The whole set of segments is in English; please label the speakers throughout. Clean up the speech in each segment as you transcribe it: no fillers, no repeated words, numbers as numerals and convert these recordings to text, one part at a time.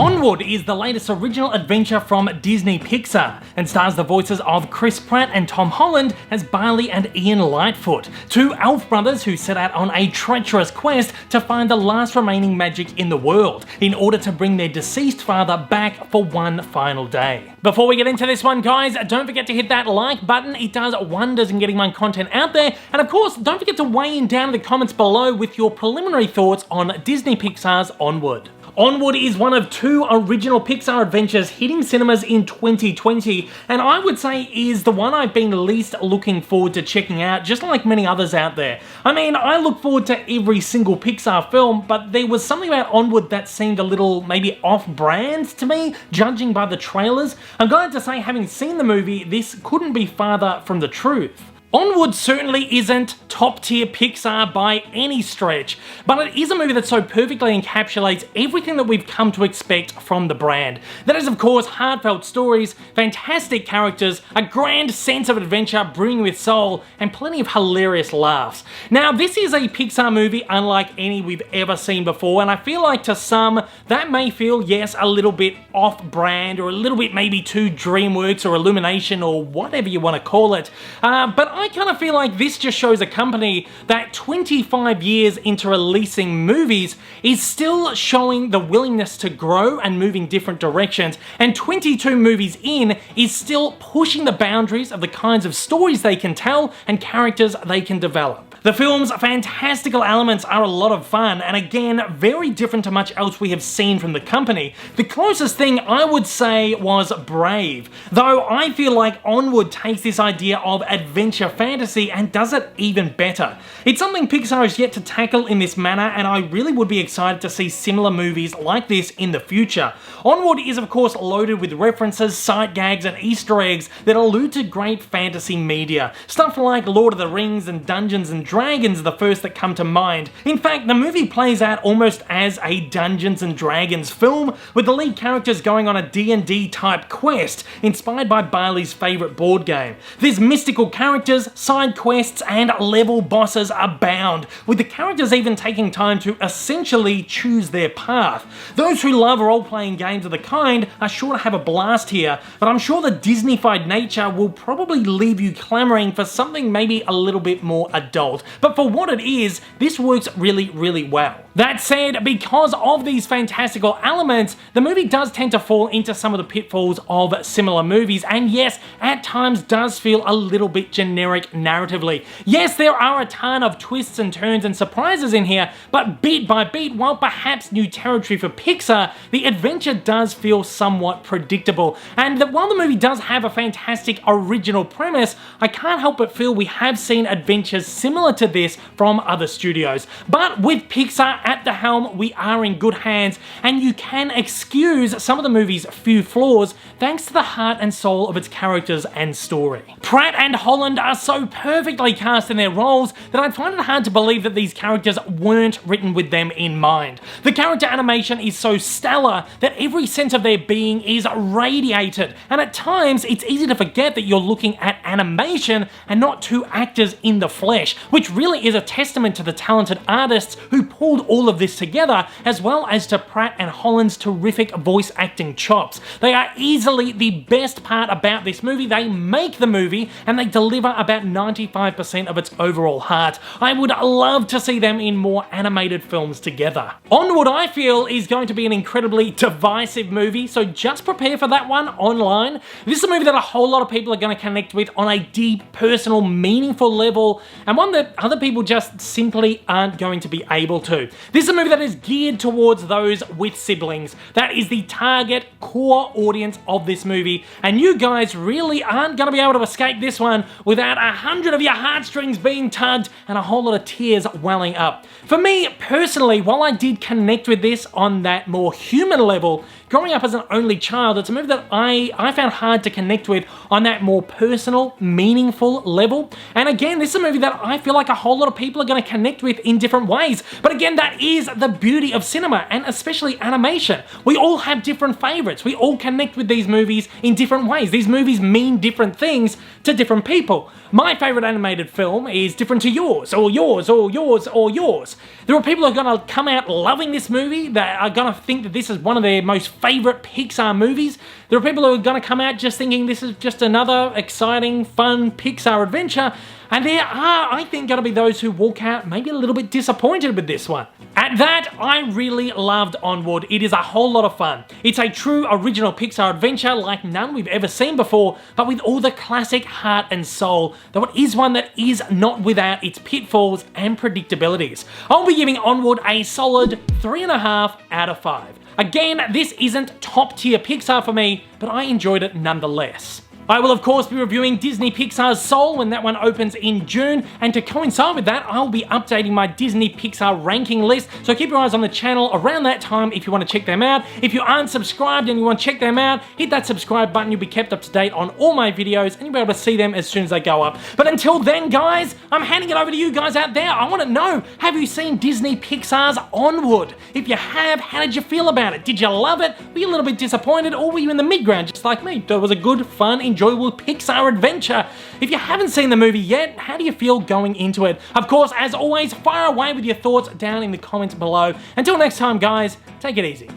Speaker 1: Onward is the latest original adventure from Disney Pixar and stars the voices of Chris Pratt and Tom Holland as Barley and Ian Lightfoot, two elf brothers who set out on a treacherous quest to find the last remaining magic in the world in order to bring their deceased father back for one final day. Before we get into this one, guys, don't forget to hit that like button. It does wonders in getting my content out there. And of course, don't forget to weigh in down in the comments below with your preliminary thoughts on Disney Pixar's Onward. Onward is one of two original Pixar adventures hitting cinemas in 2020, and I would say is the one I've been least looking forward to checking out, just like many others out there. I mean, I look forward to every single Pixar film, but there was something about Onward that seemed a little maybe off-brand to me, judging by the trailers. I'm glad to say, having seen the movie, this couldn't be farther from the truth. Onward certainly isn't top-tier Pixar by any stretch, but it is a movie that so perfectly encapsulates everything that we've come to expect from the brand. That is, of course, heartfelt stories, fantastic characters, a grand sense of adventure brimming with soul, and plenty of hilarious laughs. Now, this is a Pixar movie unlike any we've ever seen before, and I feel like to some, that may feel, yes, a little bit off-brand, or a little bit maybe too DreamWorks or Illumination or whatever you want to call it, but I kind of feel like this just shows a company that 25 years into releasing movies is still showing the willingness to grow and move in different directions, and 22 movies in is still pushing the boundaries of the kinds of stories they can tell and characters they can develop. The film's fantastical elements are a lot of fun, and again, very different to much else we have seen from the company. The closest thing I would say was Brave, though I feel like Onward takes this idea of adventure fantasy and does it even better. It's something Pixar has yet to tackle in this manner, and I really would be excited to see similar movies like this in the future. Onward is of course loaded with references, sight gags, and Easter eggs that allude to great fantasy media. Stuff like Lord of the Rings and Dungeons and Dragons are the first that come to mind. In fact, the movie plays out almost as a Dungeons and Dragons film, with the lead characters going on a D&D type quest, inspired by Barley's favourite board game. There's mystical characters, side quests, and level bosses abound, with the characters even taking time to essentially choose their path. Those who love role-playing games of the kind are sure to have a blast here, but I'm sure the Disney-fied nature will probably leave you clamouring for something maybe a little bit more adult. But for what it is, this works really, really well. That said, because of these fantastical elements, the movie does tend to fall into some of the pitfalls of similar movies, and yes, at times does feel a little bit generic narratively. Yes, there are a ton of twists and turns and surprises in here, but bit by bit, while perhaps new territory for Pixar, the adventure does feel somewhat predictable. And while the movie does have a fantastic original premise, I can't help but feel we have seen adventures similar to this from other studios. But with Pixar at the helm, we are in good hands, and you can excuse some of the movie's few flaws thanks to the heart and soul of its characters and story. Pratt and Holland are so perfectly cast in their roles that I find it hard to believe that these characters weren't written with them in mind. The character animation is so stellar that every sense of their being is radiated, and at times it's easy to forget that you're looking at animation and not two actors in the flesh, which really is a testament to the talented artists who pulled all of this together, as well as to Pratt and Holland's terrific voice acting chops. They are easily the best part about this movie. They make the movie, and they deliver about 95% of its overall heart. I would love to see them in more animated films together. Onward, I feel, is going to be an incredibly divisive movie, so just prepare for that one online. This is a movie that a whole lot of people are going to connect with on a deep, personal, meaningful level, and one that other people just simply aren't going to be able to. This is a movie that is geared towards those with siblings. That is the target core audience of this movie, and you guys really aren't going to be able to escape this one without 100 of your heartstrings being tugged and a whole lot of tears welling up. For me personally, while I did connect with this on that more human level, growing up as an only child, it's a movie that I found hard to connect with on that more personal, meaningful level. And again, this is a movie that I feel like a whole lot of people are going to connect with in different ways. But again, that is the beauty of cinema, and especially animation. We all have different favorites. We all connect with these movies in different ways. These movies mean different things to different people. My favorite animated film is different to yours, or yours, or yours, or yours. There are people who are going to come out loving this movie, that are going to think that this is one of their most favourite Pixar movies. There are people who are going to come out just thinking this is just another exciting, fun Pixar adventure, and there are, I think, going to be those who walk out maybe a little bit disappointed with this one. At that, I really loved Onward. It is a whole lot of fun. It's a true original Pixar adventure like none we've ever seen before, but with all the classic heart and soul, though it is one that is not without its pitfalls and predictabilities. I'll be giving Onward a solid 3.5 out of 5. Again, this isn't top tier Pixar for me, but I enjoyed it nonetheless. I will of course be reviewing Disney Pixar's Soul when that one opens in June, and to coincide with that, I'll be updating my Disney Pixar ranking list, so keep your eyes on the channel around that time if you want to check them out. If you aren't subscribed and you want to check them out, hit that subscribe button, you'll be kept up to date on all my videos, and you'll be able to see them as soon as they go up. But until then, guys, I'm handing it over to you guys out there. I want to know, have you seen Disney Pixar's Onward? If you have, how did you feel about it? Did you love it? Were you a little bit disappointed, or were you in the mid-ground just like me? It was a good, fun, enjoyable Pixar adventure. If you haven't seen the movie yet, how do you feel going into it? Of course, as always, fire away with your thoughts down in the comments below. Until next time, guys, take it easy.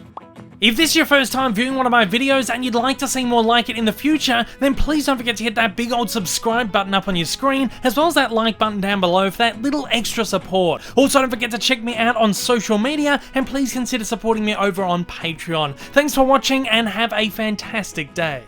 Speaker 1: If this is your first time viewing one of my videos and you'd like to see more like it in the future, then please don't forget to hit that big old subscribe button up on your screen, as well as that like button down below for that little extra support. Also, don't forget to check me out on social media, and please consider supporting me over on Patreon. Thanks for watching and have a fantastic day.